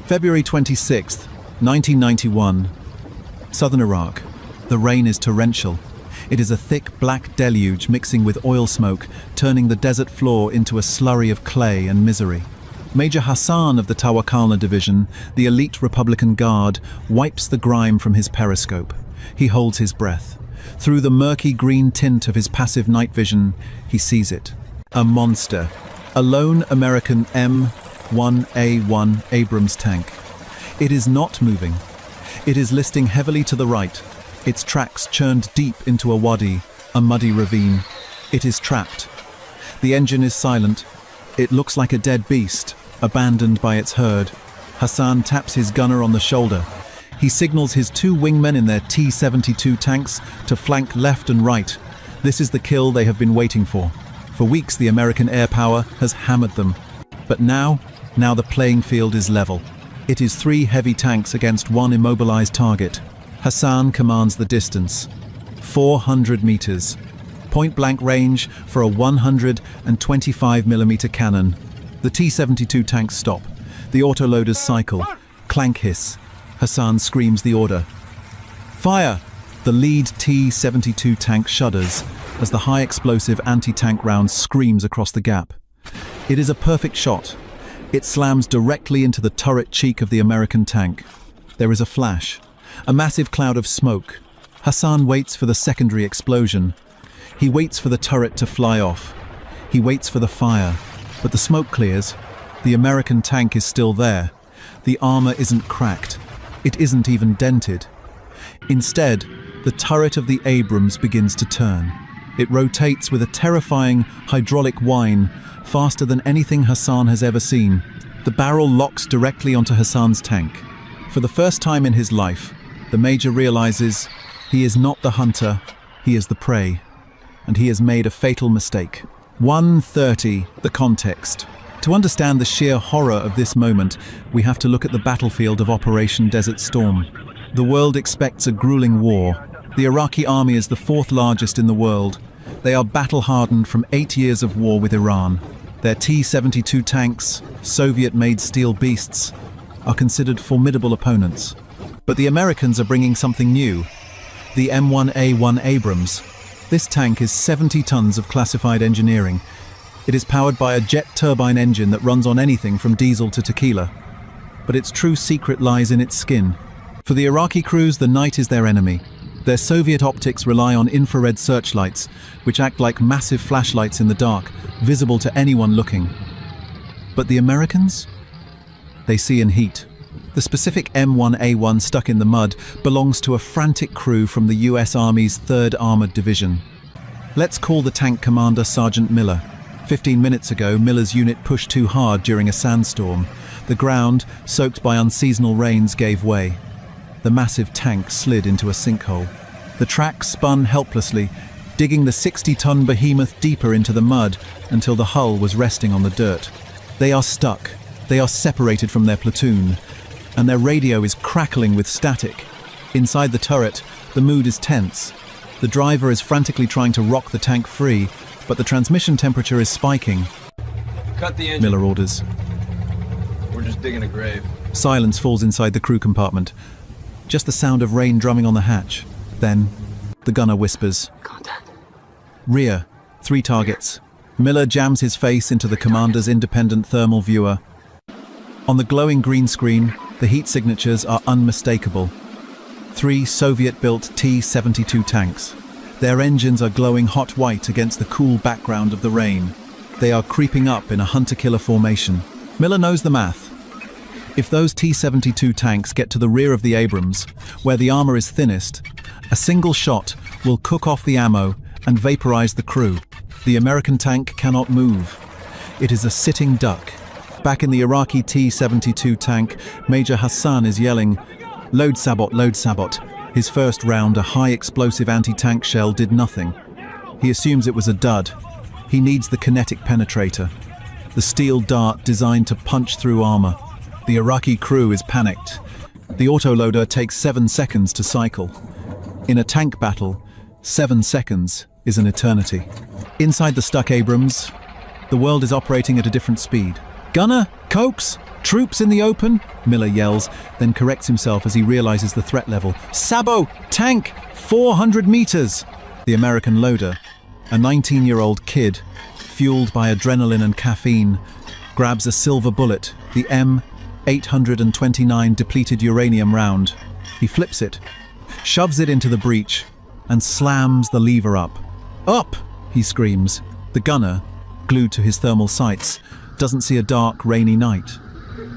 February 26th, 1991. Southern Iraq. The rain is torrential. It is a thick black deluge mixing with oil smoke, turning the desert floor into a slurry of clay and misery. Major Hassan of the Tawakalna Division, the elite Republican Guard, wipes the grime from his periscope. He holds his breath. Through the murky green tint of his passive night vision, he sees it. A monster. A lone American M1A1 Abrams tank. It is not moving. It is listing heavily to the right. Its tracks churned deep into a wadi, a muddy ravine. It is trapped. The engine is silent. It looks like a dead beast, abandoned by its herd. Hassan taps his gunner on the shoulder. He signals his two wingmen in their T-72 tanks to flank left and right. This is the kill they have been waiting for. For weeks, the American air power has hammered them. But now the playing field is level. It is 3 heavy tanks against 1 immobilized target. Hassan commands the distance. 400 meters. Point-blank range for a 125mm cannon. The T-72 tanks stop. The autoloaders cycle. Clank hiss. Hassan screams the order. Fire! The lead T-72 tank shudders as the high-explosive anti-tank round screams across the gap. It is a perfect shot. It slams directly into the turret cheek of the American tank. There is a flash. A massive cloud of smoke. Hassan waits for the secondary explosion. He waits for the turret to fly off. He waits for the fire. But the smoke clears. The American tank is still there. The armor isn't cracked. It isn't even dented. Instead, the turret of the Abrams begins to turn. It rotates with a terrifying hydraulic whine, faster than anything Hassan has ever seen. The barrel locks directly onto Hassan's tank. For the first time in his life, the Major realizes he is not the hunter, he is the prey. And he has made a fatal mistake. 1:30, the context. To understand the sheer horror of this moment, we have to look at the battlefield of Operation Desert Storm. The world expects a grueling war. The Iraqi army is the 4th largest in the world. They are battle-hardened from 8 years of war with Iran. Their T-72 tanks, Soviet-made steel beasts, are considered formidable opponents. But the Americans are bringing something new. The M1A1 Abrams. This tank is 70 tons of classified engineering. It is powered by a jet turbine engine that runs on anything from diesel to tequila. But its true secret lies in its skin. For the Iraqi crews, the night is their enemy. Their Soviet optics rely on infrared searchlights, which act like massive flashlights in the dark, visible to anyone looking. But the Americans? They see in heat. The specific M1A1 stuck in the mud belongs to a frantic crew from the US Army's 3rd Armored Division. Let's call the tank commander Sergeant Miller. 15 minutes ago, Miller's unit pushed too hard during a sandstorm. The ground, soaked by unseasonal rains, gave way. The massive tank slid into a sinkhole. The track spun helplessly, digging the 60-ton behemoth deeper into the mud until the hull was resting on the dirt. They are stuck. They are separated from their platoon, and their radio is crackling with static. Inside the turret, the mood is tense. The driver is frantically trying to rock the tank free, but the transmission temperature is spiking. Cut the engine. Miller orders. We're just digging a grave. Silence falls inside the crew compartment. Just the sound of rain drumming on the hatch. Then, the gunner whispers. Contact. Rear, 3 targets. Miller jams his face into the commander's independent thermal viewer. On the glowing green screen, the heat signatures are unmistakable. 3 Soviet-built T-72 tanks. Their engines are glowing hot white against the cool background of the rain. They are creeping up in a hunter-killer formation. Miller knows the math. If those T-72 tanks get to the rear of the Abrams, where the armor is thinnest, a single shot will cook off the ammo and vaporize the crew. The American tank cannot move. It is a sitting duck. Back in the Iraqi T-72 tank, Major Hassan is yelling, "Load sabot, load sabot." His first round, a high-explosive anti-tank shell, did nothing. He assumes it was a dud. He needs the kinetic penetrator, the steel dart designed to punch through armor. The Iraqi crew is panicked. The autoloader takes 7 seconds to cycle. In a tank battle, 7 seconds is an eternity. Inside the stuck Abrams, the world is operating at a different speed. "Gunner, Cokes! Troops in the open! Miller yells, then corrects himself as he realizes the threat level. Sabo! Tank! 400 meters! The American loader, a 19-year-old kid, fueled by adrenaline and caffeine, grabs a silver bullet, the M829 depleted uranium round. He flips it, shoves it into the breech, and slams the lever up. Up! He screams. The gunner, glued to his thermal sights, doesn't see a dark, rainy night.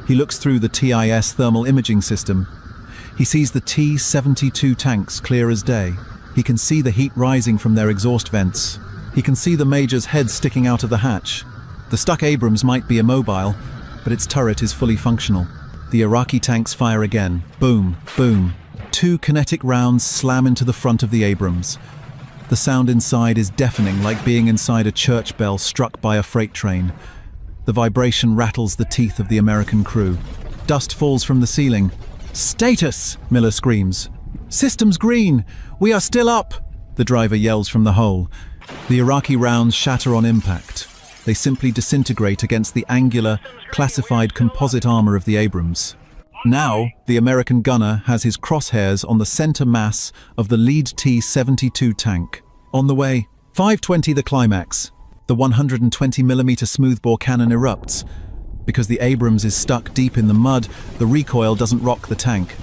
He looks through the TIS thermal imaging system. He sees the T-72 tanks clear as day. He can see the heat rising from their exhaust vents. He can see the Major's head sticking out of the hatch. The stuck Abrams might be immobile, but its turret is fully functional. The Iraqi tanks fire again. Boom, boom. 2 kinetic rounds slam into the front of the Abrams. The sound inside is deafening, like being inside a church bell struck by a freight train. The vibration rattles the teeth of the American crew. Dust falls from the ceiling. "Status!" Miller screams. "Systems green! We are still up!" The driver yells from the hole. The Iraqi rounds shatter on impact. They simply disintegrate against the angular, classified composite armor of the Abrams. Now, the American gunner has his crosshairs on the center mass of the lead T-72 tank. On the way, 5:20 the climax. The 120mm smoothbore cannon erupts. Because the Abrams is stuck deep in the mud, the recoil doesn't rock the tank.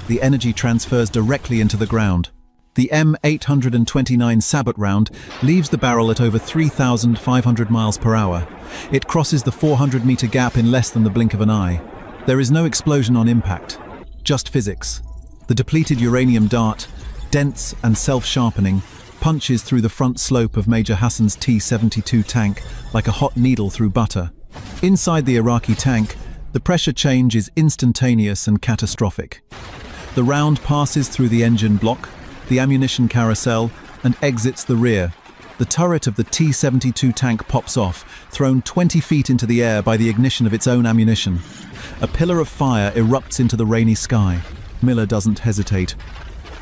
The energy transfers directly into the ground. The M829 Sabot round leaves the barrel at over 3,500 miles per hour. It crosses the 400-meter gap in less than the blink of an eye. There is no explosion on impact, just physics. The depleted uranium dart, dense and self-sharpening, punches through the front slope of Major Hassan's T-72 tank like a hot needle through butter. Inside the Iraqi tank, the pressure change is instantaneous and catastrophic. The round passes through the engine block, the ammunition carousel, and exits the rear. The turret of the T-72 tank pops off, thrown 20 feet into the air by the ignition of its own ammunition. A pillar of fire erupts into the rainy sky. Miller doesn't hesitate.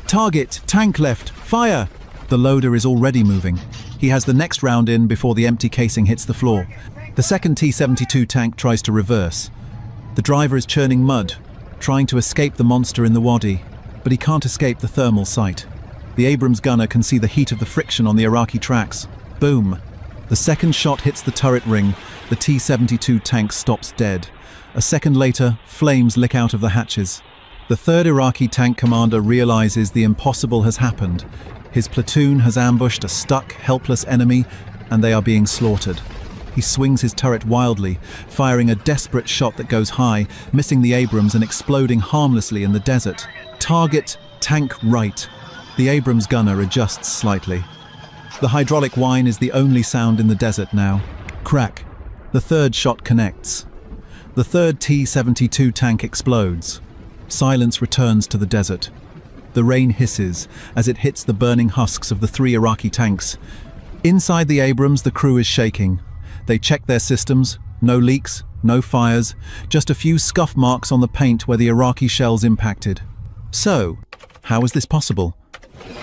"Target! Tank left! Fire!" The loader is already moving. He has the next round in before the empty casing hits the floor. The second T-72 tank tries to reverse. The driver is churning mud, trying to escape the monster in the wadi, but he can't escape the thermal sight. The Abrams gunner can see the heat of the friction on the Iraqi tracks. Boom! The second shot hits the turret ring. The T-72 tank stops dead. A second later, flames lick out of the hatches. The third Iraqi tank commander realizes the impossible has happened. His platoon has ambushed a stuck, helpless enemy, and they are being slaughtered. He swings his turret wildly, firing a desperate shot that goes high, missing the Abrams and exploding harmlessly in the desert. Target, tank right. The Abrams gunner adjusts slightly. The hydraulic whine is the only sound in the desert now. Crack. The third shot connects. The third T-72 tank explodes. Silence returns to the desert. The rain hisses as it hits the burning husks of the 3 Iraqi tanks. Inside the Abrams, the crew is shaking. They check their systems. No leaks, no fires, just a few scuff marks on the paint where the Iraqi shells impacted. So, how is this possible?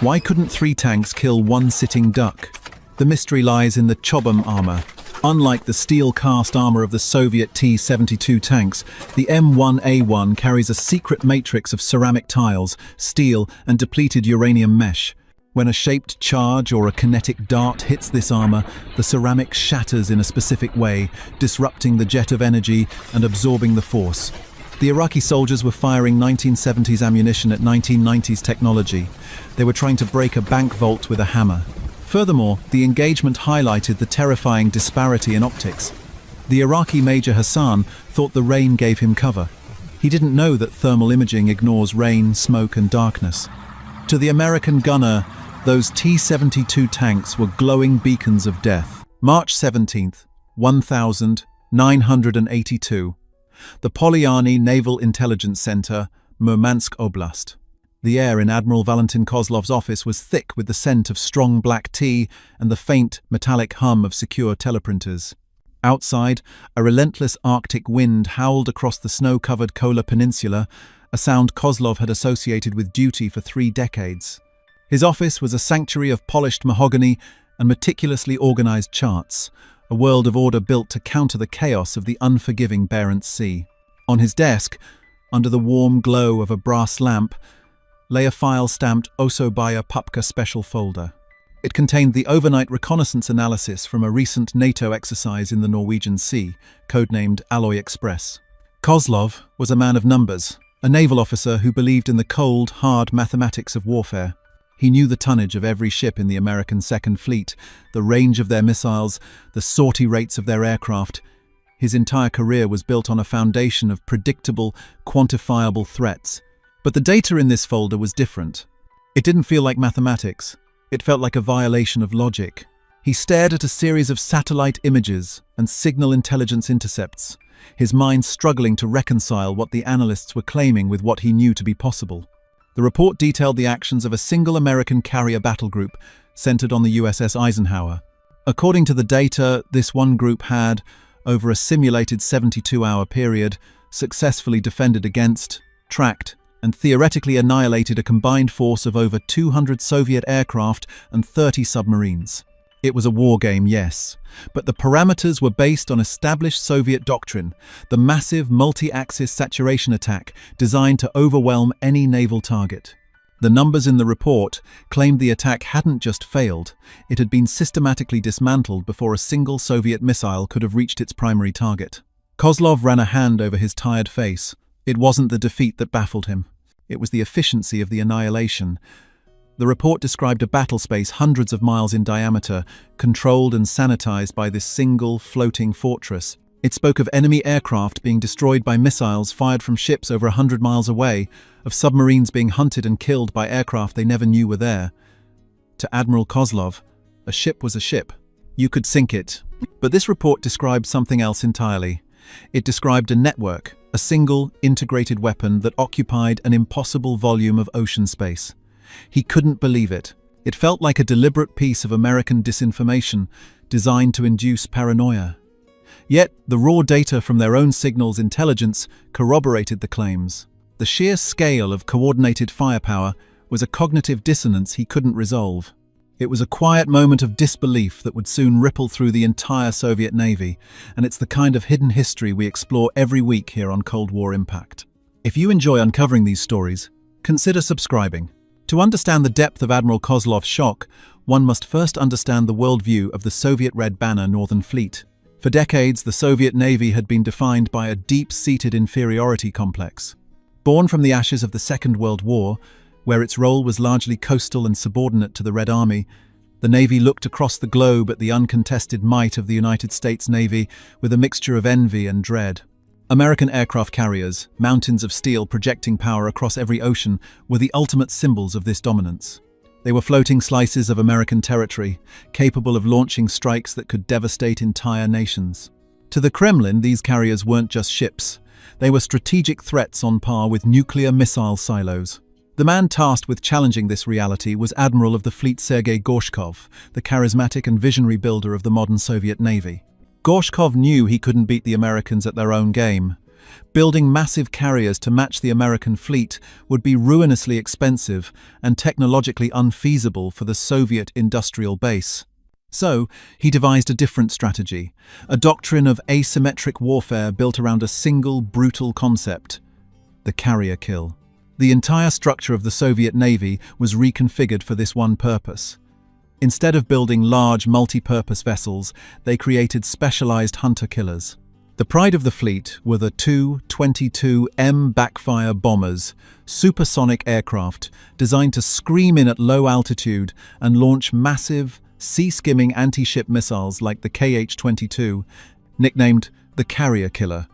Why couldn't 3 tanks kill 1 sitting duck? The mystery lies in the Chobham armor. Unlike the steel-cast armor of the Soviet T-72 tanks, the M1A1 carries a secret matrix of ceramic tiles, steel, and depleted uranium mesh. When a shaped charge or a kinetic dart hits this armor, the ceramic shatters in a specific way, disrupting the jet of energy and absorbing the force. The Iraqi soldiers were firing 1970s ammunition at 1990s technology. They were trying to break a bank vault with a hammer. Furthermore, the engagement highlighted the terrifying disparity in optics. The Iraqi Major Hassan thought the rain gave him cover. He didn't know that thermal imaging ignores rain, smoke, and darkness. To the American gunner, those T-72 tanks were glowing beacons of death. March 17th, 1982. The Polyarny Naval Intelligence Center, Murmansk Oblast. The air in Admiral Valentin Kozlov's office was thick with the scent of strong black tea and the faint, metallic hum of secure teleprinters. Outside, a relentless Arctic wind howled across the snow-covered Kola Peninsula, a sound Kozlov had associated with duty for 3 decades. His office was a sanctuary of polished mahogany and meticulously organized charts. a world of order built to counter the chaos of the unforgiving Barents Sea. On his desk, under the warm glow of a brass lamp, lay a file stamped Osobaya Papka special folder. It contained the overnight reconnaissance analysis from a recent NATO exercise in the Norwegian Sea, codenamed Alloy Express. Kozlov was a man of numbers, a naval officer who believed in the cold, hard mathematics of warfare. He knew the tonnage of every ship in the American Second Fleet, the range of their missiles, the sortie rates of their aircraft. His entire career was built on a foundation of predictable, quantifiable threats. But the data in this folder was different. It didn't feel like mathematics. It felt like a violation of logic. He stared at a series of satellite images and signal intelligence intercepts, his mind struggling to reconcile what the analysts were claiming with what he knew to be possible. The report detailed the actions of a single American carrier battle group centered on the USS Eisenhower. According to the data, this one group had, over a simulated 72-hour period, successfully defended against, tracked, and theoretically annihilated a combined force of over 200 Soviet aircraft and 30 submarines. It was a war game, yes, but the parameters were based on established Soviet doctrine, the massive multi-axis saturation attack designed to overwhelm any naval target. The numbers in the report claimed the attack hadn't just failed, it had been systematically dismantled before a single Soviet missile could have reached its primary target. Kozlov ran a hand over his tired face. It wasn't the defeat that baffled him. It was the efficiency of the annihilation. The report described a battle space hundreds of miles in diameter, controlled and sanitized by this single, floating fortress. It spoke of enemy aircraft being destroyed by missiles fired from ships over 100 miles away, of submarines being hunted and killed by aircraft they never knew were there. To Admiral Kozlov, a ship was a ship. You could sink it. But this report described something else entirely. It described a network, a single, integrated weapon that occupied an impossible volume of ocean space. He couldn't believe it. It felt like a deliberate piece of American disinformation designed to induce paranoia. Yet, the raw data from their own signals intelligence corroborated the claims. The sheer scale of coordinated firepower was a cognitive dissonance he couldn't resolve. It was a quiet moment of disbelief that would soon ripple through the entire Soviet Navy, and it's the kind of hidden history we explore every week here on Cold War Impact. If you enjoy uncovering these stories, consider subscribing. To understand the depth of Admiral Kozlov's shock, one must first understand the worldview of the Soviet Red Banner Northern Fleet. For decades, the Soviet Navy had been defined by a deep-seated inferiority complex. Born from the ashes of the Second World War, where its role was largely coastal and subordinate to the Red Army, the Navy looked across the globe at the uncontested might of the United States Navy with a mixture of envy and dread. American aircraft carriers, mountains of steel projecting power across every ocean, were the ultimate symbols of this dominance. They were floating slices of American territory, capable of launching strikes that could devastate entire nations. To the Kremlin, these carriers weren't just ships. They were strategic threats on par with nuclear missile silos. The man tasked with challenging this reality was Admiral of the Fleet Sergei Gorshkov, the charismatic and visionary builder of the modern Soviet Navy. Gorshkov knew he couldn't beat the Americans at their own game. Building massive carriers to match the American fleet would be ruinously expensive and technologically unfeasible for the Soviet industrial base. So, he devised a different strategy, a doctrine of asymmetric warfare built around a single brutal concept: the carrier kill. The entire structure of the Soviet Navy was reconfigured for this one purpose. Instead of building large multi-purpose vessels, they created specialized hunter-killers. The pride of the fleet were the Tu-22M backfire bombers, supersonic aircraft designed to scream in at low altitude and launch massive, sea-skimming anti-ship missiles like the KH-22, nicknamed the Carrier Killer.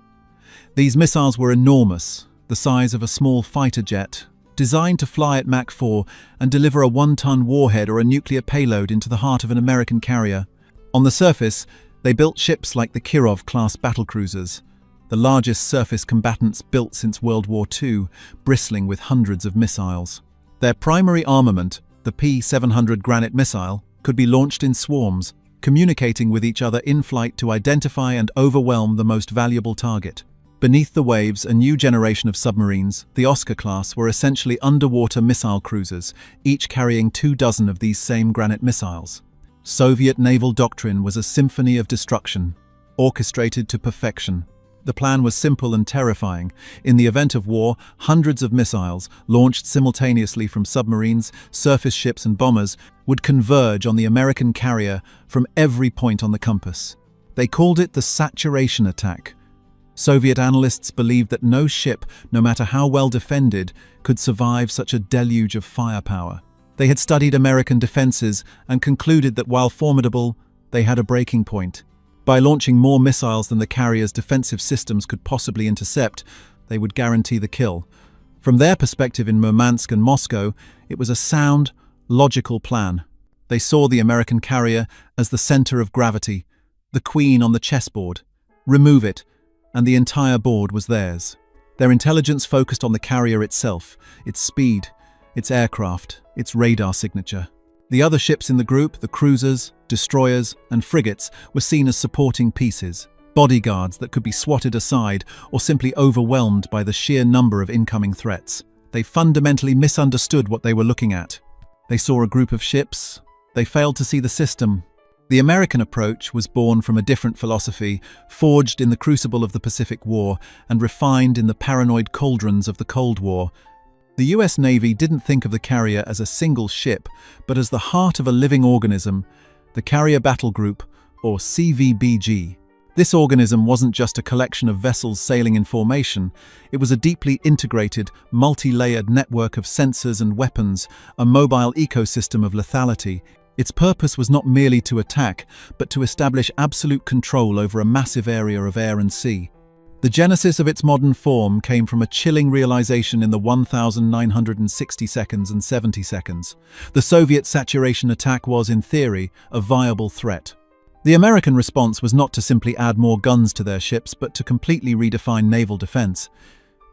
These missiles were enormous, the size of a small fighter jet, designed to fly at Mach 4 and deliver a 1-ton warhead or a nuclear payload into the heart of an American carrier. On the surface, they built ships like the Kirov-class battlecruisers, the largest surface combatants built since World War II, bristling with hundreds of missiles. Their primary armament, the P-700 Granite missile, could be launched in swarms, communicating with each other in flight to identify and overwhelm the most valuable target. Beneath the waves, a new generation of submarines, the Oscar class, were essentially underwater missile cruisers, each carrying 24 of these same Granite missiles. Soviet naval doctrine was a symphony of destruction, orchestrated to perfection. The plan was simple and terrifying. In the event of war, hundreds of missiles, launched simultaneously from submarines, surface ships and bombers, would converge on the American carrier from every point on the compass. They called it the saturation attack. Soviet analysts believed that no ship, no matter how well defended, could survive such a deluge of firepower. They had studied American defenses and concluded that while formidable, they had a breaking point. By launching more missiles than the carrier's defensive systems could possibly intercept, they would guarantee the kill. From their perspective in Murmansk and Moscow, it was a sound, logical plan. They saw the American carrier as the center of gravity, the queen on the chessboard. Remove it, and the entire board was theirs. Their intelligence focused on the carrier itself, its speed, its aircraft, its radar signature. The other ships in the group, the cruisers, destroyers, and frigates, were seen as supporting pieces, bodyguards that could be swatted aside or simply overwhelmed by the sheer number of incoming threats. They fundamentally misunderstood what they were looking at. They saw a group of ships. They failed to see the system. The American approach was born from a different philosophy, forged in the crucible of the Pacific War and refined in the paranoid cauldrons of the Cold War. The US Navy didn't think of the carrier as a single ship, but as the heart of a living organism, the Carrier Battle Group, or CVBG. This organism wasn't just a collection of vessels sailing in formation, it was a deeply integrated, multi-layered network of sensors and weapons, a mobile ecosystem of lethality. Its purpose was not merely to attack, but to establish absolute control over a massive area of air and sea. The genesis of its modern form came from a chilling realization in the 1960 seconds and 70 seconds. The Soviet saturation attack was, in theory, a viable threat. The American response was not to simply add more guns to their ships, but to completely redefine naval defense.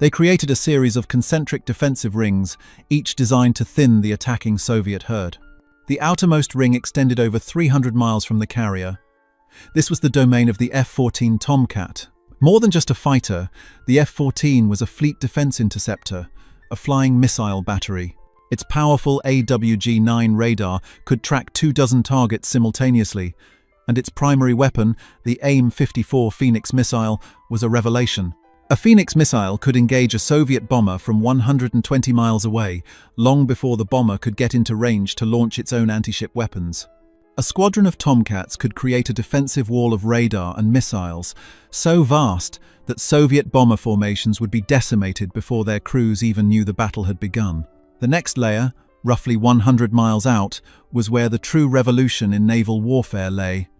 They created a series of concentric defensive rings, each designed to thin the attacking Soviet herd. The outermost ring extended over 300 miles from the carrier. This was the domain of the F-14 Tomcat. More than just a fighter, the F-14 was a fleet defense interceptor, a flying missile battery. Its powerful AWG-9 radar could track 24 targets simultaneously, and its primary weapon, the AIM-54 Phoenix missile, was a revelation. A Phoenix missile could engage a Soviet bomber from 120 miles away, long before the bomber could get into range to launch its own anti-ship weapons. A squadron of Tomcats could create a defensive wall of radar and missiles, so vast that Soviet bomber formations would be decimated before their crews even knew the battle had begun. The next layer, roughly 100 miles out, was where the true revolution in naval warfare lay.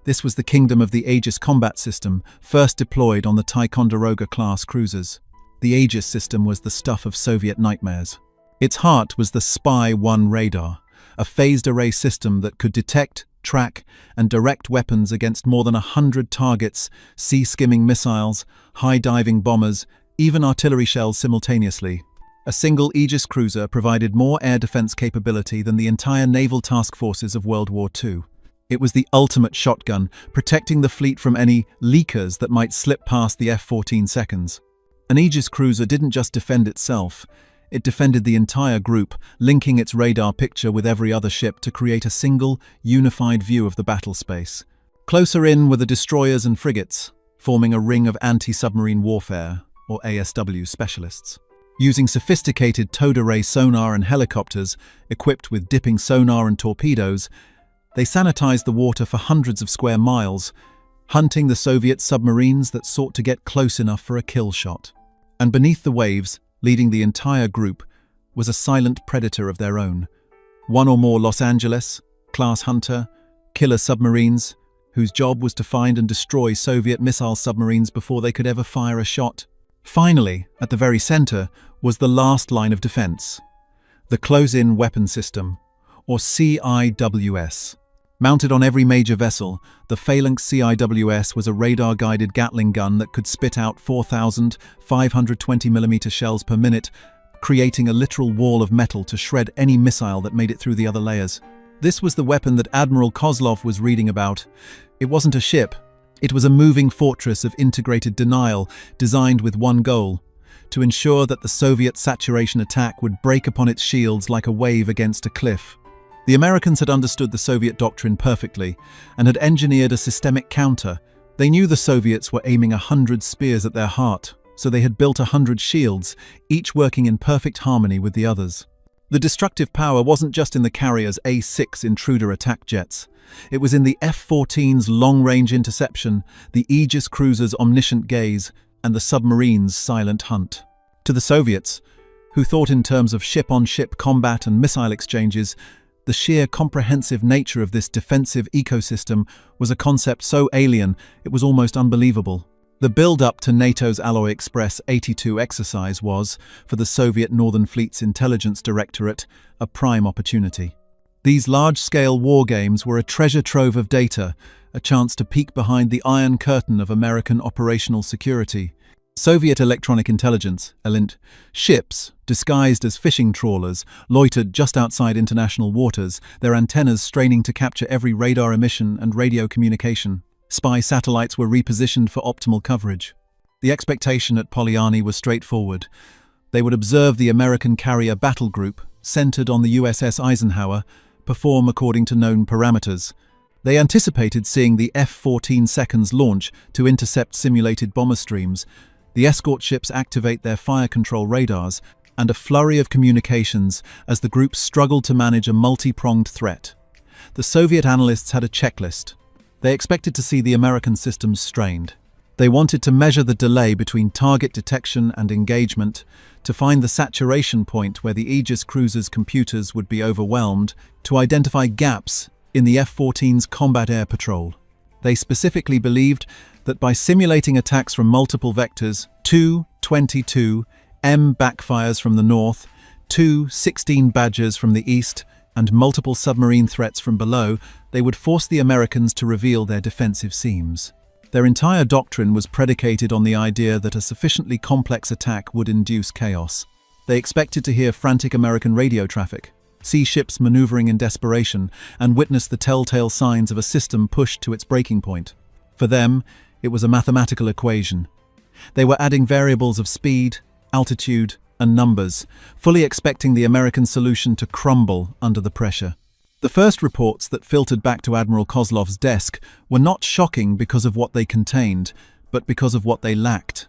This was the kingdom of the Aegis combat system, first deployed on the Ticonderoga-class cruisers. The Aegis system was the stuff of Soviet nightmares. Its heart was the Spy-1 radar, a phased array system that could detect, track, and direct weapons against more than 100 targets, sea-skimming missiles, high-diving bombers, even artillery shells simultaneously. A single Aegis cruiser provided more air defense capability than the entire naval task forces of World War II. It was the ultimate shotgun, protecting the fleet from any leakers that might slip past the F-14 seconds. An Aegis cruiser didn't just defend itself. It defended the entire group, linking its radar picture with every other ship to create a single, unified view of the battle space. Closer in were the destroyers and frigates, forming a ring of anti-submarine warfare, or ASW specialists. Using sophisticated towed array sonar and helicopters, equipped with dipping sonar and torpedoes, they sanitized the water for hundreds of square miles, hunting the Soviet submarines that sought to get close enough for a kill shot. And beneath the waves, leading the entire group, was a silent predator of their own. One or more Los Angeles-class hunter, killer submarines, whose job was to find and destroy Soviet missile submarines before they could ever fire a shot. Finally, at the very center, was the last line of defense, the Close-In Weapon System, or CIWS. Mounted on every major vessel, the Phalanx CIWS was a radar-guided Gatling gun that could spit out 4,520mm shells per minute, creating a literal wall of metal to shred any missile that made it through the other layers. This was the weapon that Admiral Kozlov was reading about. It wasn't a ship. It was a moving fortress of integrated denial, designed with one goal: to ensure that the Soviet saturation attack would break upon its shields like a wave against a cliff. The Americans had understood the Soviet doctrine perfectly and had engineered a systemic counter. They knew the Soviets were aiming 100 spears at their heart, so they had built 100 shields, each working in perfect harmony with the others. The destructive power wasn't just in the carrier's A-6 intruder attack jets. It was in the F-14's long-range interception, the Aegis cruiser's omniscient gaze, and the submarine's silent hunt. To the Soviets, who thought in terms of ship-on-ship combat and missile exchanges, the sheer comprehensive nature of this defensive ecosystem was a concept so alien it was almost unbelievable. The build-up to NATO's Alloy Express 82 exercise was, for the Soviet Northern Fleet's Intelligence Directorate, a prime opportunity. These large-scale war games were a treasure trove of data, a chance to peek behind the Iron Curtain of American operational security. Soviet electronic intelligence, ELINT, ships, disguised as fishing trawlers, loitered just outside international waters, their antennas straining to capture every radar emission and radio communication. Spy satellites were repositioned for optimal coverage. The expectation at Polyani was straightforward. They would observe the American carrier battle group, centered on the USS Eisenhower, perform according to known parameters. They anticipated seeing the F-14 seconds launch to intercept simulated bomber streams, the escort ships activate their fire control radars, and a flurry of communications as the group struggled to manage a multi-pronged threat. The Soviet analysts had a checklist. They expected to see the American systems strained. They wanted to measure the delay between target detection and engagement, to find the saturation point where the Aegis cruiser's computers would be overwhelmed, to identify gaps in the F-14's combat air patrol. They specifically believed that by simulating attacks from multiple vectors, 2-22 M backfires from the north, 2-16 Badgers from the east, and multiple submarine threats from below, they would force the Americans to reveal their defensive seams. Their entire doctrine was predicated on the idea that a sufficiently complex attack would induce chaos. They expected to hear frantic American radio traffic, see ships maneuvering in desperation, and witness the telltale signs of a system pushed to its breaking point. For them, it was a mathematical equation. They were adding variables of speed, altitude, and numbers, fully expecting the American solution to crumble under the pressure. The first reports that filtered back to Admiral Kozlov's desk were not shocking because of what they contained, but because of what they lacked.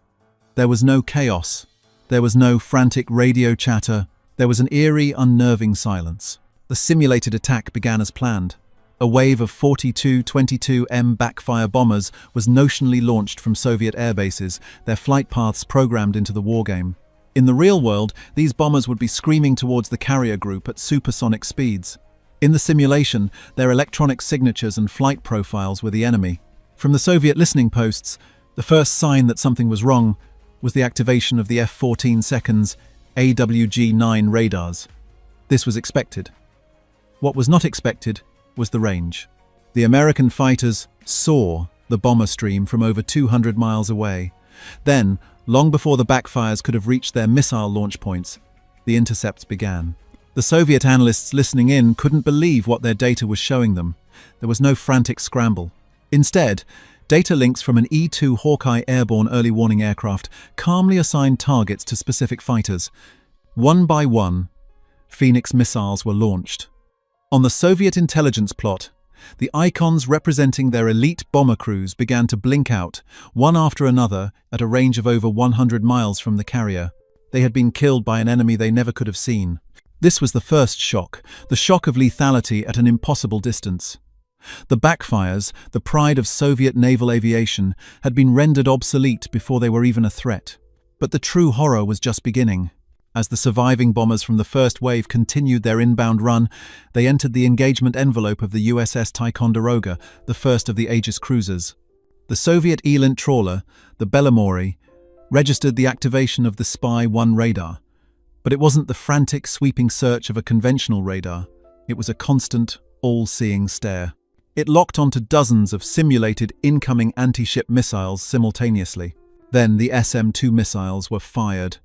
There was no chaos. There was no frantic radio chatter. There was an eerie, unnerving silence. The simulated attack began as planned. A wave of 42-22M backfire bombers was notionally launched from Soviet airbases, their flight paths programmed into the wargame. In the real world, these bombers would be screaming towards the carrier group at supersonic speeds. In the simulation, their electronic signatures and flight profiles were the enemy. From the Soviet listening posts, the first sign that something was wrong was the activation of the F-14 seconds AWG-9 radars. This was expected. What was not expected was the range. The American fighters saw the bomber stream from over 200 miles away. Then, long before the backfires could have reached their missile launch points, the intercepts began. The Soviet analysts listening in couldn't believe what their data was showing them. There was no frantic scramble. Instead, data links from an E-2 Hawkeye airborne early warning aircraft calmly assigned targets to specific fighters. One by one, Phoenix missiles were launched. On the Soviet intelligence plot, the icons representing their elite bomber crews began to blink out, one after another, at a range of over 100 miles from the carrier. They had been killed by an enemy they never could have seen. This was the first shock, the shock of lethality at an impossible distance. The backfires, the pride of Soviet naval aviation, had been rendered obsolete before they were even a threat. But the true horror was just beginning. As the surviving bombers from the first wave continued their inbound run, they entered the engagement envelope of the USS Ticonderoga, the first of the Aegis cruisers. The Soviet ELINT trawler, the Belomori, registered the activation of the Spy-1 radar. But it wasn't the frantic, sweeping search of a conventional radar. It was a constant, all-seeing stare. It locked onto dozens of simulated incoming anti-ship missiles simultaneously. Then the SM-2 missiles were fired.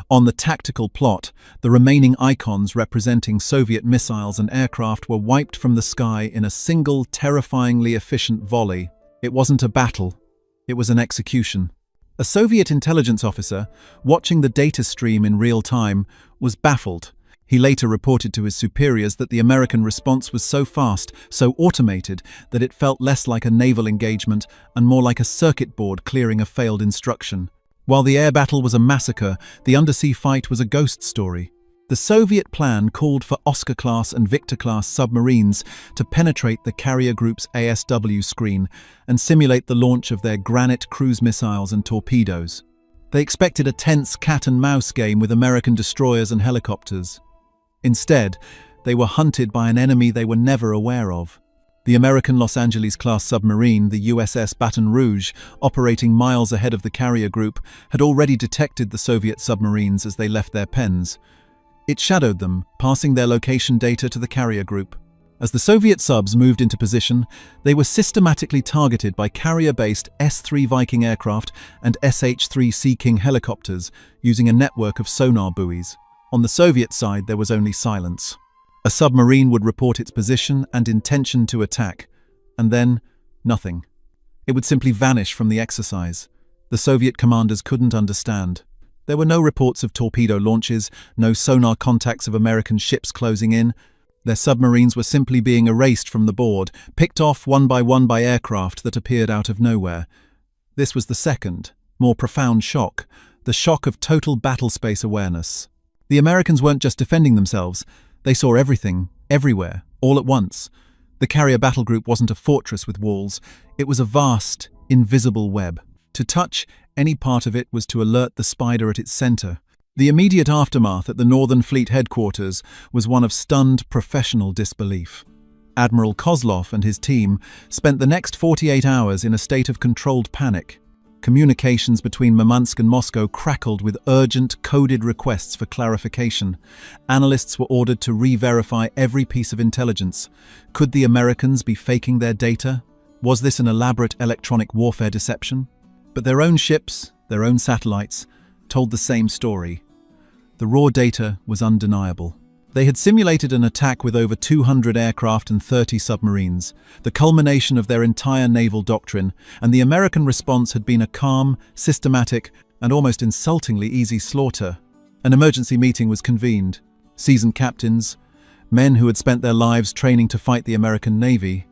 On the tactical plot, the remaining icons representing Soviet missiles and aircraft were wiped from the sky in a single, terrifyingly efficient volley. It wasn't a battle. It was an execution. A Soviet intelligence officer, watching the data stream in real time, was baffled. He later reported to his superiors that the American response was so fast, so automated, that it felt less like a naval engagement and more like a circuit board clearing a failed instruction. While the air battle was a massacre, the undersea fight was a ghost story. The Soviet plan called for Oscar-class and Victor-class submarines to penetrate the carrier group's ASW screen and simulate the launch of their Granite cruise missiles and torpedoes. They expected a tense cat-and-mouse game with American destroyers and helicopters. Instead, they were hunted by an enemy they were never aware of. The American Los Angeles-class submarine, the USS Baton Rouge, operating miles ahead of the carrier group, had already detected the Soviet submarines as they left their pens. It shadowed them, passing their location data to the carrier group. As the Soviet subs moved into position, they were systematically targeted by carrier-based S-3 Viking aircraft and SH-3 Sea King helicopters using a network of sonar buoys. On the Soviet side, there was only silence. A submarine would report its position and intention to attack, and then nothing. It would simply vanish from the exercise. The Soviet commanders couldn't understand. There were no reports of torpedo launches, no sonar contacts of American ships closing in. Their submarines were simply being erased from the board, picked off one by aircraft that appeared out of nowhere. This was the second, more profound shock, the shock of total battlespace awareness. The Americans weren't just defending themselves, they saw everything, everywhere, all at once. The carrier battle group wasn't a fortress with walls, it was a vast, invisible web. To touch any part of it was to alert the spider at its center. The immediate aftermath at the Northern Fleet headquarters was one of stunned professional disbelief. Admiral Kozlov and his team spent the next 48 hours in a state of controlled panic. Communications between Murmansk and Moscow crackled with urgent, coded requests for clarification. Analysts were ordered to re-verify every piece of intelligence. Could the Americans be faking their data? Was this an elaborate electronic warfare deception? But their own ships, their own satellites, told the same story. The raw data was undeniable. They had simulated an attack with over 200 aircraft and 30 submarines, the culmination of their entire naval doctrine, and the American response had been a calm, systematic, and almost insultingly easy slaughter. An emergency meeting was convened. Seasoned captains, men who had spent their lives training to fight the American Navy,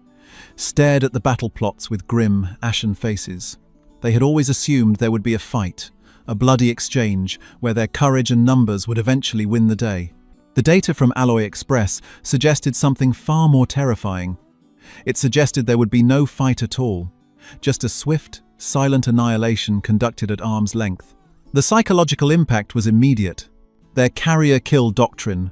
stared at the battle plots with grim, ashen faces. They had always assumed there would be a fight, a bloody exchange, where their courage and numbers would eventually win the day. The data from Alloy Express suggested something far more terrifying. It suggested there would be no fight at all, just a swift, silent annihilation conducted at arm's length. The psychological impact was immediate. Their carrier-kill doctrine,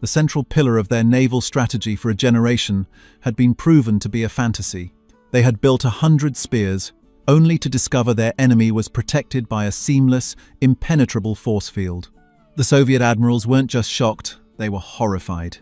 the central pillar of their naval strategy for a generation, had been proven to be a fantasy. They had built 100 spears, only to discover their enemy was protected by a seamless, impenetrable force field. The Soviet admirals weren't just shocked, they were horrified.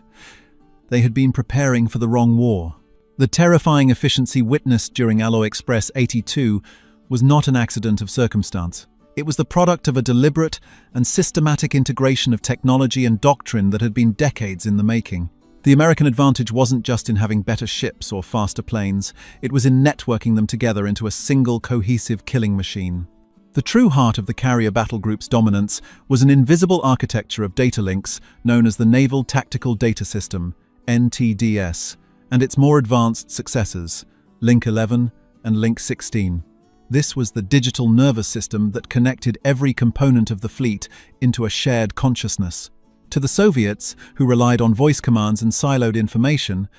They had been preparing for the wrong war. The terrifying efficiency witnessed during Alloy Express 82 was not an accident of circumstance. It was the product of a deliberate and systematic integration of technology and doctrine that had been decades in the making. The American advantage wasn't just in having better ships or faster planes, it was in networking them together into a single cohesive killing machine. The true heart of the carrier battle group's dominance was an invisible architecture of data links known as the Naval Tactical Data System, NTDS, and its more advanced successors, Link 11 and Link 16. This was the digital nervous system that connected every component of the fleet into a shared consciousness. To the Soviets, who relied on voice commands and siloed information,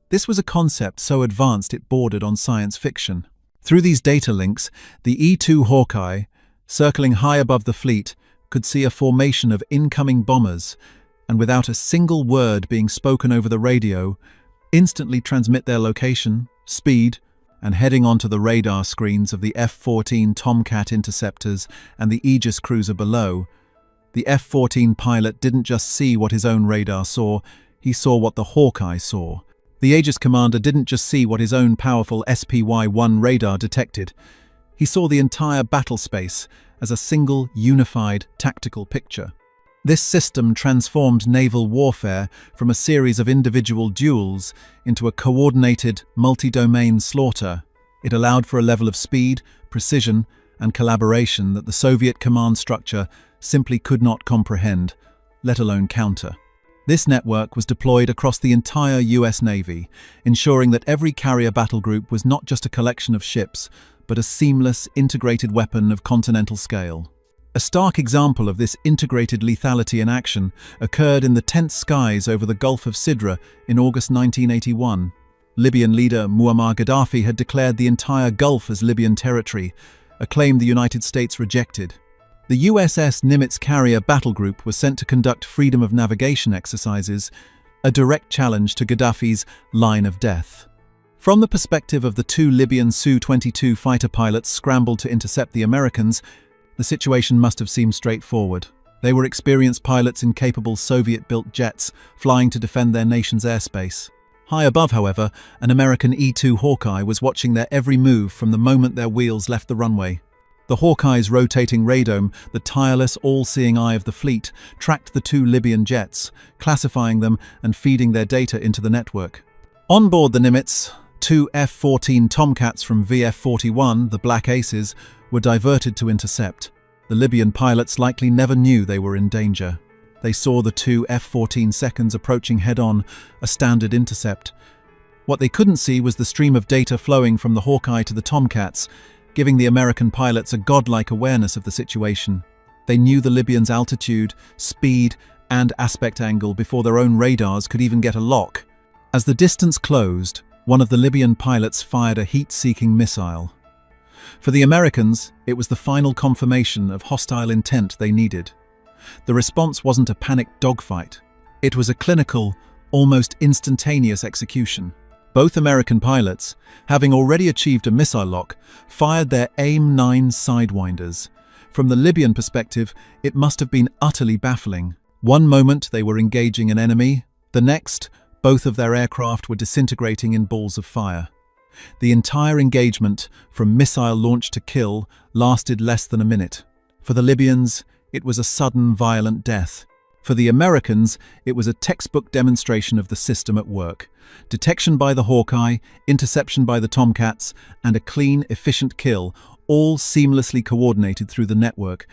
this was a concept so advanced it bordered on science fiction. Through these data links, the E-2 Hawkeye, circling high above the fleet, could see a formation of incoming bombers, and without a single word being spoken over the radio, instantly transmit their location, speed, and heading onto the radar screens of the F-14 Tomcat interceptors and the Aegis cruiser below. The F-14 pilot didn't just see what his own radar saw, he saw what the Hawkeye saw. The Aegis commander didn't just see what his own powerful SPY-1 radar detected, he saw the entire battle space as a single, unified, tactical picture. This system transformed naval warfare from a series of individual duels into a coordinated, multi-domain slaughter. It allowed for a level of speed, precision, and collaboration that the Soviet command structure simply could not comprehend, let alone counter. This network was deployed across the entire US Navy, ensuring that every carrier battle group was not just a collection of ships, but a seamless, integrated weapon of continental scale. A stark example of this integrated lethality in action occurred in the tense skies over the Gulf of Sidra in August 1981. Libyan leader Muammar Gaddafi had declared the entire Gulf as Libyan territory, a claim the United States rejected. The USS Nimitz carrier battle group was sent to conduct freedom of navigation exercises, a direct challenge to Gaddafi's line of death. From the perspective of the two Libyan Su-22 fighter pilots scrambled to intercept the Americans, the situation must have seemed straightforward. They were experienced pilots in capable Soviet-built jets, flying to defend their nation's airspace. High above, however, an American E-2 Hawkeye was watching their every move from the moment their wheels left the runway. The Hawkeye's rotating radome, the tireless, all-seeing eye of the fleet, tracked the two Libyan jets, classifying them and feeding their data into the network. On board the Nimitz, two F-14 Tomcats from VF-41, the Black Aces, were diverted to intercept. The Libyan pilots likely never knew they were in danger. They saw the two F-14 seconds approaching head-on, a standard intercept. What they couldn't see was the stream of data flowing from the Hawkeye to the Tomcats, giving the American pilots a godlike awareness of the situation. They knew the Libyans' altitude, speed, and aspect angle before their own radars could even get a lock. As the distance closed, one of the Libyan pilots fired a heat-seeking missile. For the Americans, it was the final confirmation of hostile intent they needed. The response wasn't a panicked dogfight. It was a clinical, almost instantaneous execution. Both American pilots, having already achieved a missile lock, fired their AIM-9 Sidewinders. From the Libyan perspective, it must have been utterly baffling. One moment they were engaging an enemy, the next, both of their aircraft were disintegrating in balls of fire. The entire engagement, from missile launch to kill, lasted less than a minute. For the Libyans, it was a sudden, violent death. For the Americans, it was a textbook demonstration of the system at work. Detection by the Hawkeye, interception by the Tomcats, and a clean, efficient kill, all seamlessly coordinated through the network.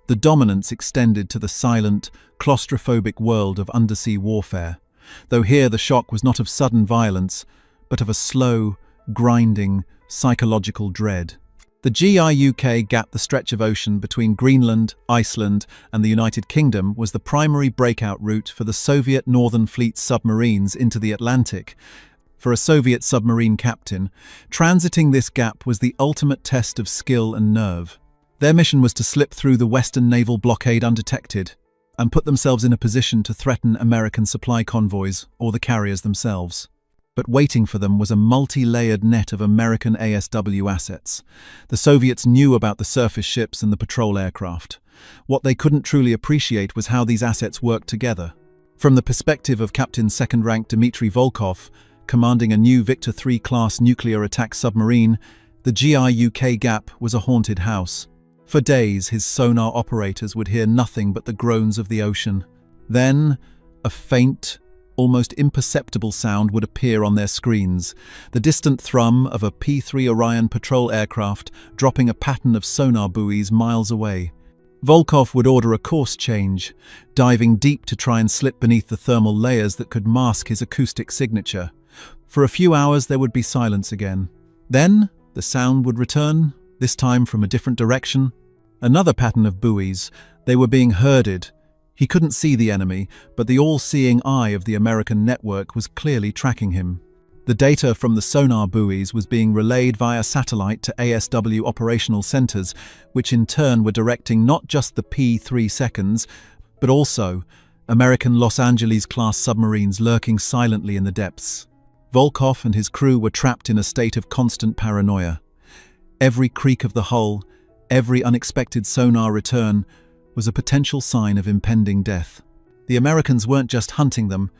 The dominance extended to the silent, claustrophobic world of undersea warfare. Though here the shock was not of sudden violence, but of a slow, grinding, psychological dread. The GIUK gap, the stretch of ocean between Greenland, Iceland, and the United Kingdom, was the primary breakout route for the Soviet Northern Fleet submarines into the Atlantic. For a Soviet submarine captain, transiting this gap was the ultimate test of skill and nerve. Their mission was to slip through the Western naval blockade undetected and put themselves in a position to threaten American supply convoys or the carriers themselves. But waiting for them was a multi-layered net of American ASW assets. The Soviets knew about the surface ships and the patrol aircraft. What they couldn't truly appreciate was how these assets worked together. From the perspective of Captain Second-Rank Dmitry Volkov, commanding a new Victor III class nuclear attack submarine, the GIUK gap was a haunted house. For days, his sonar operators would hear nothing but the groans of the ocean. Then, a faint, almost imperceptible sound would appear on their screens, the distant thrum of a P-3 Orion patrol aircraft dropping a pattern of sonar buoys miles away. Volkov would order a course change, diving deep to try and slip beneath the thermal layers that could mask his acoustic signature. For a few hours there would be silence again. Then, the sound would return, this time from a different direction. Another pattern of buoys. They were being herded. He couldn't see the enemy, but the all-seeing eye of the American network was clearly tracking him. The data from the sonar buoys was being relayed via satellite to ASW operational centers, which in turn were directing not just the P-3 seconds, but also American Los Angeles-class submarines lurking silently in the depths. Volkov and his crew were trapped in a state of constant paranoia. Every creak of the hull, every unexpected sonar return, was a potential sign of impending death. The Americans weren't just hunting them,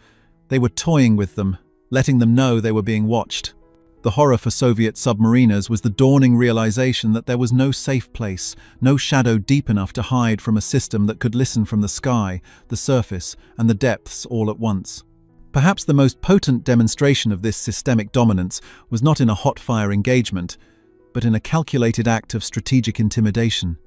they were toying with them, letting them know they were being watched. The horror for Soviet submariners was the dawning realization that there was no safe place, no shadow deep enough to hide from a system that could listen from the sky, the surface, and the depths all at once. Perhaps the most potent demonstration of this systemic dominance was not in a hot-fire engagement, but in a calculated act of strategic intimidation.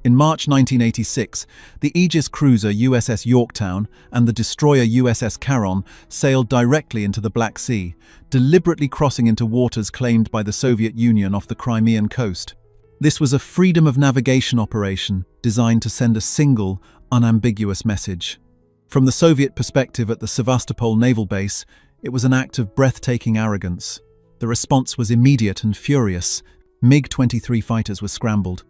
In March 1986, the Aegis cruiser USS Yorktown and the destroyer USS Charon sailed directly into the Black Sea, deliberately crossing into waters claimed by the Soviet Union off the Crimean coast. This was a freedom of navigation operation designed to send a single, unambiguous message. From the Soviet perspective at the Sevastopol naval base, it was an act of breathtaking arrogance. The response was immediate and furious. MiG-23 fighters were scrambled.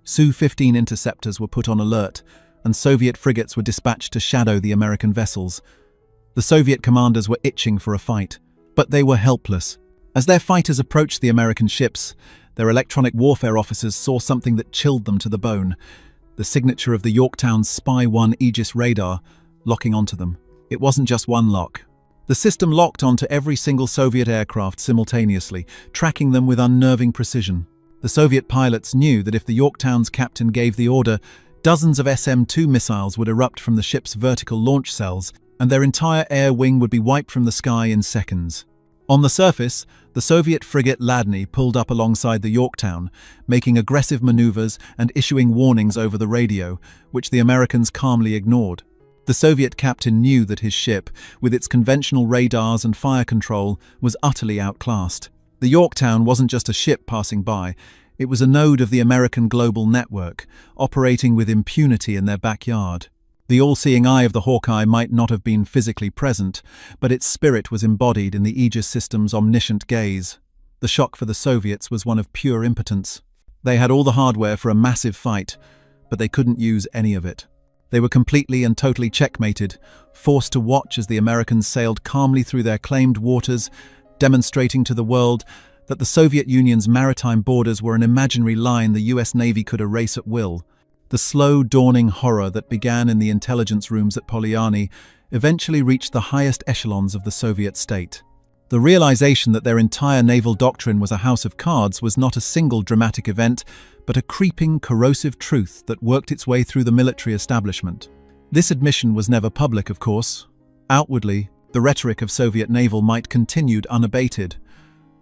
Su-15 interceptors were put on alert, and Soviet frigates were dispatched to shadow the American vessels. The Soviet commanders were itching for a fight, but they were helpless. As their fighters approached the American ships, their electronic warfare officers saw something that chilled them to the bone: the signature of the Yorktown's Spy 1 Aegis radar locking onto them. It wasn't just one lock. The system locked onto every single Soviet aircraft simultaneously, tracking them with unnerving precision. The Soviet pilots knew that if the Yorktown's captain gave the order, dozens of SM-2 missiles would erupt from the ship's vertical launch cells, and their entire air wing would be wiped from the sky in seconds. On the surface, the Soviet frigate Ladny pulled up alongside the Yorktown, making aggressive maneuvers and issuing warnings over the radio, which the Americans calmly ignored. The Soviet captain knew that his ship, with its conventional radars and fire control, was utterly outclassed. The Yorktown wasn't just a ship passing by, it was a node of the American global network, operating with impunity in their backyard. The all-seeing eye of the Hawkeye might not have been physically present, but its spirit was embodied in the Aegis system's omniscient gaze. The shock for the Soviets was one of pure impotence. They had all the hardware for a massive fight, but they couldn't use any of it. They were completely and totally checkmated, forced to watch as the Americans sailed calmly through their claimed waters, demonstrating to the world that the Soviet Union's maritime borders were an imaginary line the US Navy could erase at will. The slow dawning horror that began in the intelligence rooms at Polyarny eventually reached the highest echelons of the Soviet state. The realization that their entire naval doctrine was a house of cards was not a single dramatic event, but a creeping, corrosive truth that worked its way through the military establishment. This admission was never public, of course. Outwardly, the rhetoric of Soviet naval might continued unabated.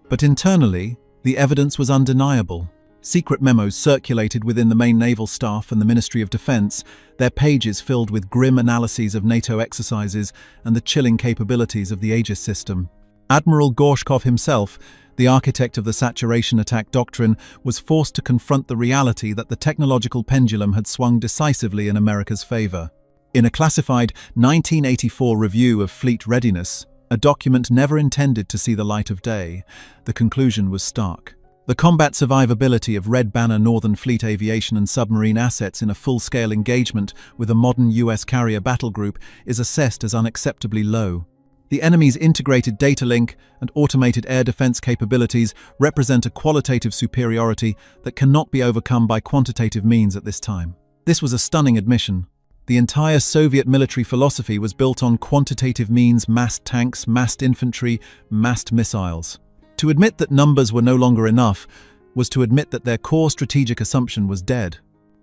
But internally, the evidence was undeniable. Secret memos circulated within the main naval staff and the Ministry of Defense, their pages filled with grim analyses of NATO exercises and the chilling capabilities of the Aegis system. Admiral Gorshkov himself, the architect of the saturation attack doctrine, was forced to confront the reality that the technological pendulum had swung decisively in America's favor. In a classified 1984 review of fleet readiness, a document never intended to see the light of day, the conclusion was stark. The combat survivability of Red Banner Northern Fleet aviation and submarine assets in a full-scale engagement with a modern US carrier battle group is assessed as unacceptably low. The enemy's integrated data link and automated air defense capabilities represent a qualitative superiority that cannot be overcome by quantitative means at this time. This was a stunning admission. The entire Soviet military philosophy was built on quantitative means: massed tanks, massed infantry, massed missiles. To admit that numbers were no longer enough was to admit that their core strategic assumption was dead.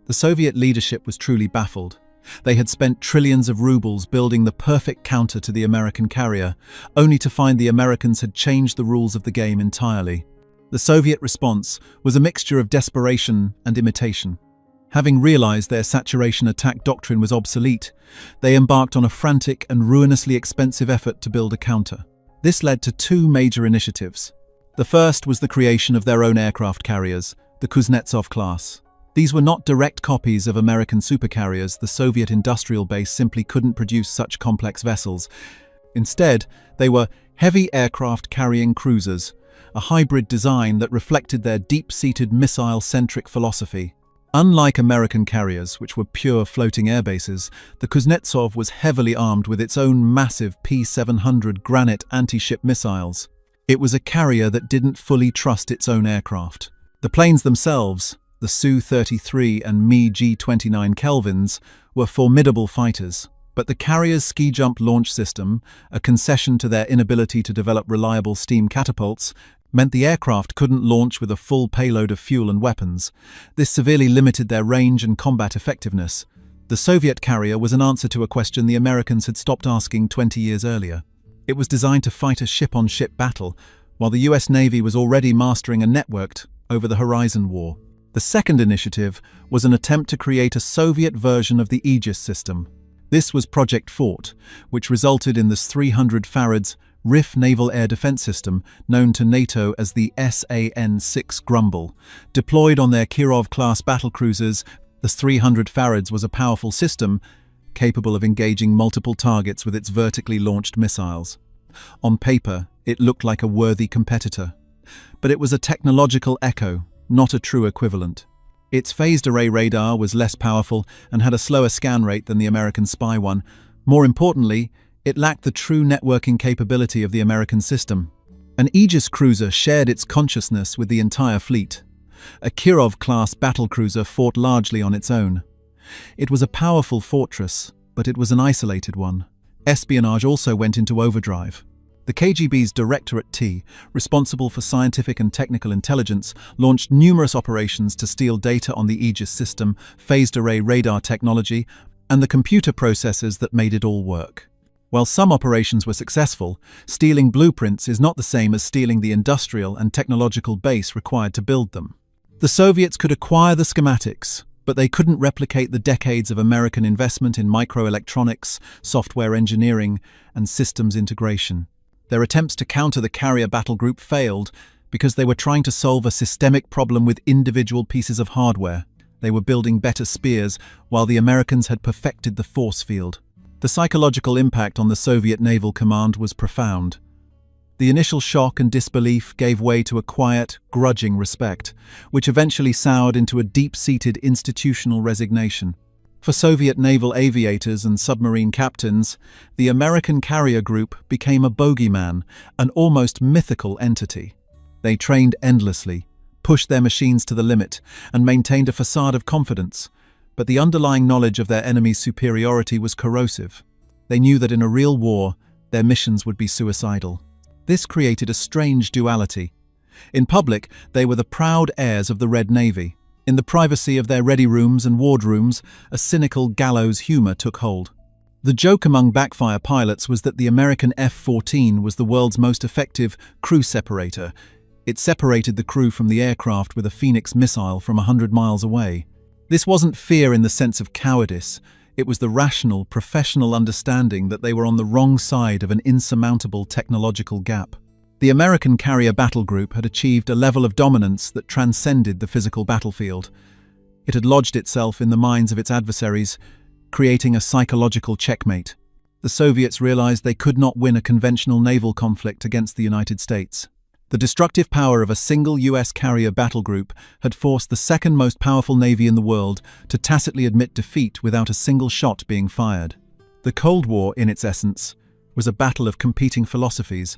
The Soviet leadership was truly baffled. They had spent trillions of rubles building the perfect counter to the American carrier, only to find the Americans had changed the rules of the game entirely. The Soviet response was a mixture of desperation and imitation. Having realized their saturation attack doctrine was obsolete, they embarked on a frantic and ruinously expensive effort to build a counter. This led to two major initiatives. The first was the creation of their own aircraft carriers, the Kuznetsov class. These were not direct copies of American supercarriers. The Soviet industrial base simply couldn't produce such complex vessels. Instead, they were heavy aircraft carrying cruisers, a hybrid design that reflected their deep-seated missile-centric philosophy. Unlike American carriers, which were pure floating air bases, the Kuznetsov was heavily armed with its own massive P-700 Granite anti-ship missiles. It was a carrier that didn't fully trust its own aircraft. The planes themselves, the Su-33 and Mi-G-29 Kelvins, were formidable fighters, but the carrier's ski-jump launch system, a concession to their inability to develop reliable steam catapults, meant the aircraft couldn't launch with a full payload of fuel and weapons. This severely limited their range and combat effectiveness. The Soviet carrier was an answer to a question the Americans had stopped asking 20 years earlier. It was designed to fight a ship-on-ship battle, while the US Navy was already mastering a networked, over-the-horizon war. The second initiative was an attempt to create a Soviet version of the Aegis system. This was Project Fort, which resulted in the 300 Farads RIF naval air defense system, known to NATO as the SAN-6 Grumble. Deployed on their Kirov-class battlecruisers, the 300 Farads was a powerful system capable of engaging multiple targets with its vertically launched missiles. On paper, it looked like a worthy competitor. But it was a technological echo, not a true equivalent. Its phased array radar was less powerful and had a slower scan rate than the American spy one. More importantly, it lacked the true networking capability of the American system. An Aegis cruiser shared its consciousness with the entire fleet. A Kirov-class battlecruiser fought largely on its own. It was a powerful fortress, but it was an isolated one. Espionage also went into overdrive. The KGB's Directorate T, responsible for scientific and technical intelligence, launched numerous operations to steal data on the Aegis system, phased array radar technology, and the computer processors that made it all work. While some operations were successful, stealing blueprints is not the same as stealing the industrial and technological base required to build them. The Soviets could acquire the schematics, but they couldn't replicate the decades of American investment in microelectronics, software engineering, and systems integration. Their attempts to counter the carrier battle group failed because they were trying to solve a systemic problem with individual pieces of hardware. They were building better spears, while the Americans had perfected the force field. The psychological impact on the Soviet Naval Command was profound. The initial shock and disbelief gave way to a quiet, grudging respect, which eventually soured into a deep-seated institutional resignation. For Soviet naval aviators and submarine captains, the American carrier group became a bogeyman, an almost mythical entity. They trained endlessly, pushed their machines to the limit, and maintained a facade of confidence, but the underlying knowledge of their enemy's superiority was corrosive. They knew that in a real war, their missions would be suicidal. This created a strange duality. In public, they were the proud heirs of the Red Navy. In the privacy of their ready rooms and wardrooms, a cynical gallows humor took hold. The joke among backfire pilots was that the American F-14 was the world's most effective crew separator. It separated the crew from the aircraft with a Phoenix missile from 100 miles away. This wasn't fear in the sense of cowardice. It was the rational, professional understanding that they were on the wrong side of an insurmountable technological gap. The American carrier battle group had achieved a level of dominance that transcended the physical battlefield. It had lodged itself in the minds of its adversaries, creating a psychological checkmate. The Soviets realized they could not win a conventional naval conflict against the United States. The destructive power of a single US carrier battle group had forced the second most powerful navy in the world to tacitly admit defeat without a single shot being fired. The Cold War, in its essence, was a battle of competing philosophies,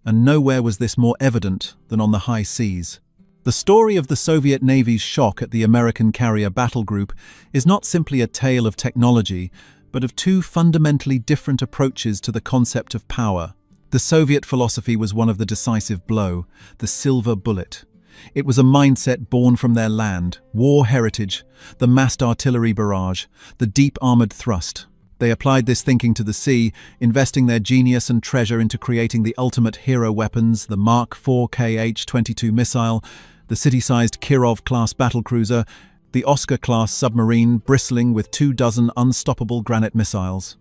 and nowhere was this more evident than on the high seas. The story of the Soviet Navy's shock at the American carrier battle group is not simply a tale of technology, but of two fundamentally different approaches to the concept of power. The Soviet philosophy was one of the decisive blow, the silver bullet. It was a mindset born from their land, war heritage, the massed artillery barrage, the deep armored thrust. They applied this thinking to the sea, investing their genius and treasure into creating the ultimate hero weapons, the Mark IV Kh-22 missile, the city-sized Kirov-class battlecruiser, the Oscar-class submarine bristling with 24 unstoppable granite missiles.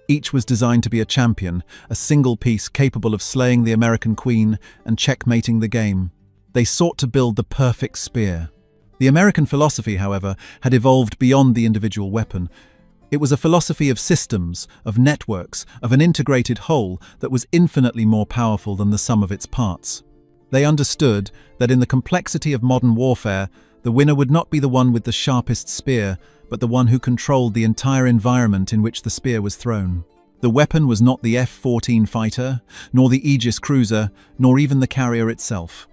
Each was designed to be a champion, a single piece capable of slaying the American Queen and checkmating the game. They sought to build the perfect spear. The American philosophy, however, had evolved beyond the individual weapon. It was a philosophy of systems, of networks, of an integrated whole that was infinitely more powerful than the sum of its parts. They understood that in the complexity of modern warfare, the winner would not be the one with the sharpest spear, but the one who controlled the entire environment in which the spear was thrown. The weapon was not the F-14 fighter, nor the Aegis cruiser, nor even the carrier itself.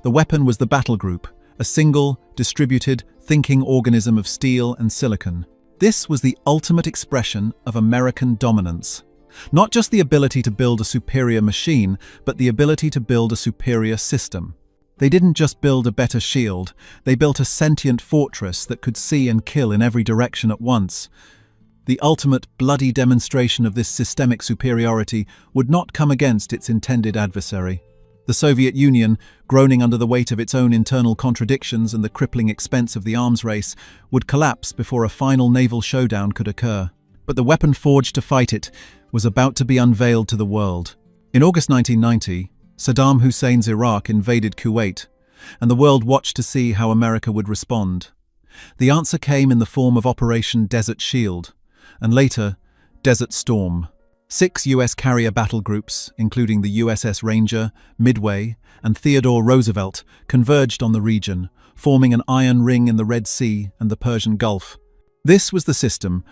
The weapon was the battle group, a single, distributed, thinking organism of steel and silicon. This was the ultimate expression of American dominance. Not just the ability to build a superior machine, but the ability to build a superior system. They didn't just build a better shield, they built a sentient fortress that could see and kill in every direction at once. The ultimate bloody demonstration of this systemic superiority would not come against its intended adversary. The Soviet Union, groaning under the weight of its own internal contradictions and the crippling expense of the arms race, would collapse before a final naval showdown could occur. But the weapon forged to fight it was about to be unveiled to the world. In August 1990, Saddam Hussein's Iraq invaded Kuwait, and the world watched to see how America would respond. The answer came in the form of Operation Desert Shield, and later, Desert Storm. 6 U.S. carrier battle groups, including the USS Ranger, Midway, and Theodore Roosevelt, converged on the region, forming an iron ring in the Red Sea and the Persian Gulf. This was the system,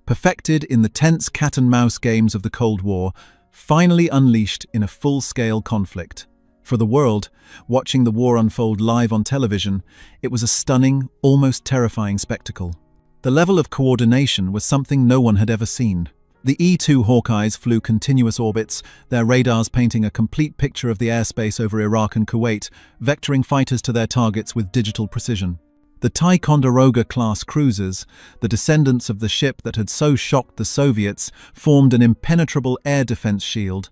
perfected in the tense cat-and-mouse games of the Cold War, finally unleashed in a full-scale conflict. For the world, watching the war unfold live on television, it was a stunning, almost terrifying spectacle. The level of coordination was something no one had ever seen. The E-2 Hawkeyes flew continuous orbits, their radars painting a complete picture of the airspace over Iraq and Kuwait, vectoring fighters to their targets with digital precision. The Ticonderoga-class cruisers, the descendants of the ship that had so shocked the Soviets, formed an impenetrable air defense shield,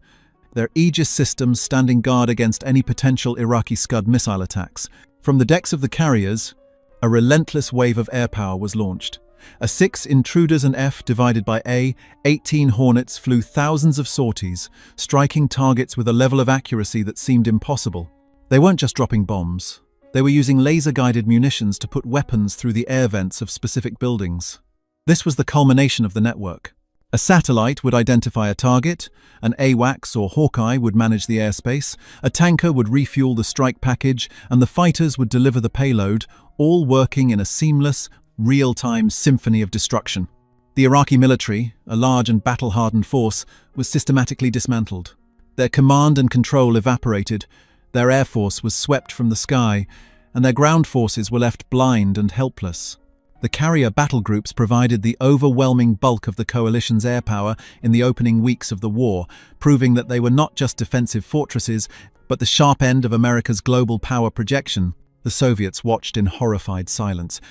their Aegis systems standing guard against any potential Iraqi Scud missile attacks. From the decks of the carriers, a relentless wave of air power was launched. A 6 Intruders and F divided by A, 18 Hornets flew thousands of sorties, striking targets with a level of accuracy that seemed impossible. They weren't just dropping bombs. They were using laser-guided munitions to put weapons through the air vents of specific buildings. This was the culmination of the network. A satellite would identify a target, an AWACS or Hawkeye would manage the airspace, a tanker would refuel the strike package, and the fighters would deliver the payload, all working in a seamless, real-time symphony of destruction. The Iraqi military, a large and battle-hardened force, was systematically dismantled. Their command and control evaporated, their air force was swept from the sky, and their ground forces were left blind and helpless. The carrier battle groups provided the overwhelming bulk of the coalition's air power in the opening weeks of the war, proving that they were not just defensive fortresses, but the sharp end of America's global power projection. The Soviets watched in horrified silence.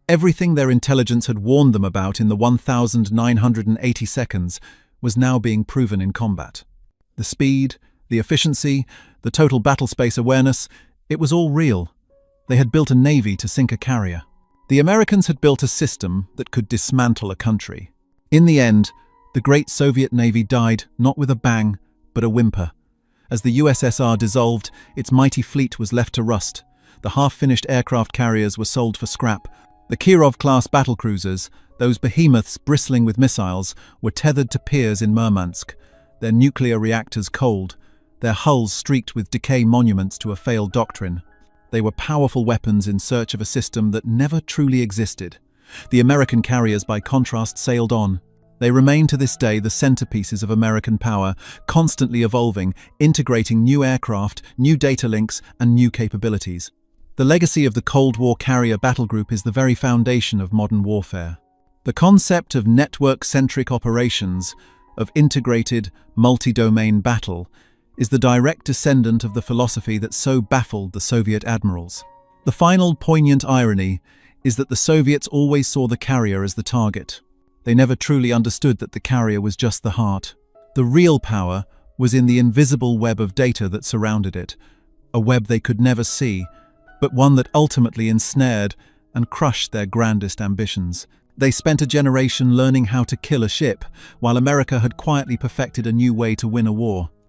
Everything their intelligence had warned them about in the 1,980 seconds was now being proven in combat. The speed, the efficiency, the total battle space awareness, it was all real. They had built a navy to sink a carrier. The Americans had built a system that could dismantle a country. In the end, the great Soviet Navy died not with a bang, but a whimper. As the USSR dissolved, its mighty fleet was left to rust. The half-finished aircraft carriers were sold for scrap. The Kirov-class battlecruisers, those behemoths bristling with missiles, were tethered to piers in Murmansk, their nuclear reactors cold, their hulls streaked with decay monuments to a failed doctrine. They were powerful weapons in search of a system that never truly existed. The American carriers, by contrast, sailed on. They remain to this day the centerpieces of American power, constantly evolving, integrating new aircraft, new data links, and new capabilities. The legacy of the Cold War carrier battle group is the very foundation of modern warfare. The concept of network-centric operations, of integrated, multi-domain battle, is the direct descendant of the philosophy that so baffled the Soviet admirals. The final poignant irony is that the Soviets always saw the carrier as the target. They never truly understood that the carrier was just the heart. The real power was in the invisible web of data that surrounded it, a web they could never see, but one that ultimately ensnared and crushed their grandest ambitions. They spent a generation learning how to kill a ship, while America had quietly perfected a new way to win a war.